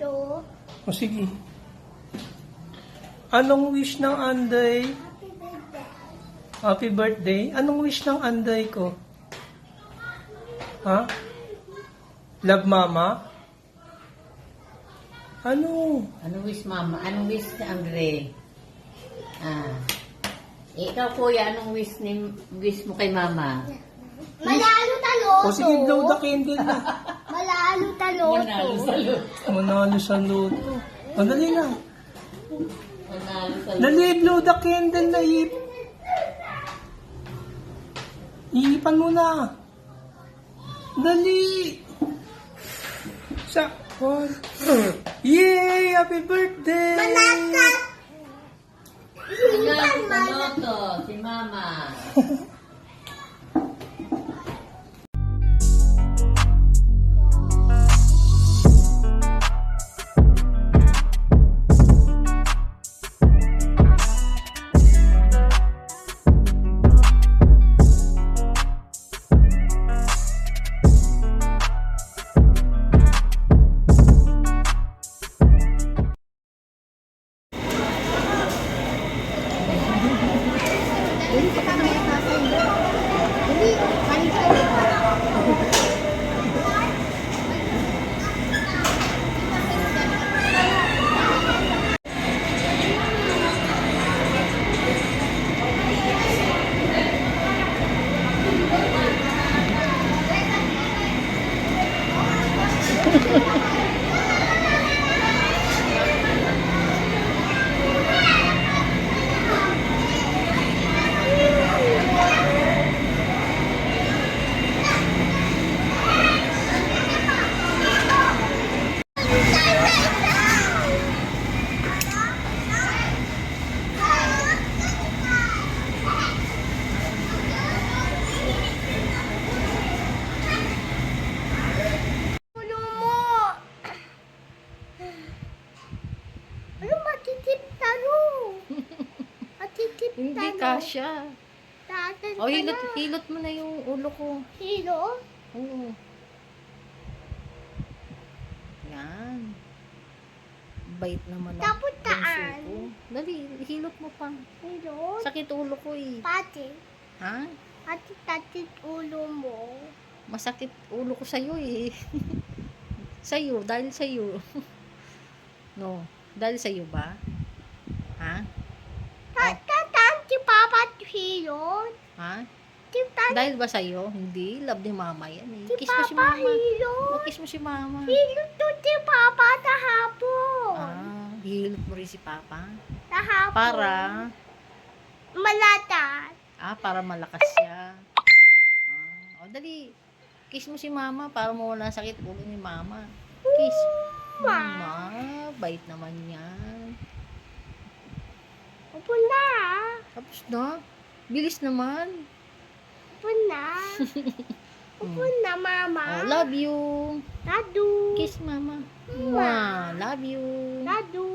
to. O sige. Anong wish ng Anday? Happy birthday. Happy birthday? Anong wish ng Anday ko? Ha? Love mama? Ano? Anong wish, mama? Anong wish ni Andre? Ikaw, kuya, anong wish mo kay mama? Malalo taloto. O sige, blow the candle na. Malalo taloto. Manalo sa luto. Manalo sa loto. O, dali na. Manalo sa luto. Dali, blow the candle na iipan mo na. Dali. Sa, one. Yay! Happy birthday! Manakat. Manalo sa luto, si mama. Ulo mo. Ano matitip talo? Matitip Hindi talo. kasya. Tatan O, ka hilot, na. hilot mo na yung ulo ko. Hilo? Oo. Yan. Bait naman ang Tapos bunso taan? ko. Dali, hilot mo pa. Hilo? Sakit ulo ko eh. Pati. Ha? Tatit ulo mo. Masakit ulo ko sa'yo eh. Sa'yo, dahil sa'yo. No, dahil sa'yo ba? Ha? Tatan si Papa hilot. Ha? Si Tatan Dahil ba sa'yo? Hindi, love ni mama yan eh. si Kiss mo si Papa mama. hilot. Kiss mo si mama. Hilot to si Papa tahapon. Hilot mo rin si papa. Tahapon. Para, Malatan. para malakas siya. O dali, kiss mo si mama para mawala ang sakit ulo ni mama. Kiss. Mama, bait naman yan. Upo na. Tapos na, bilis naman. Upo na. Upo na, Mama. Love you. Dadu. Kiss mama. Mwah, love you. Dadu.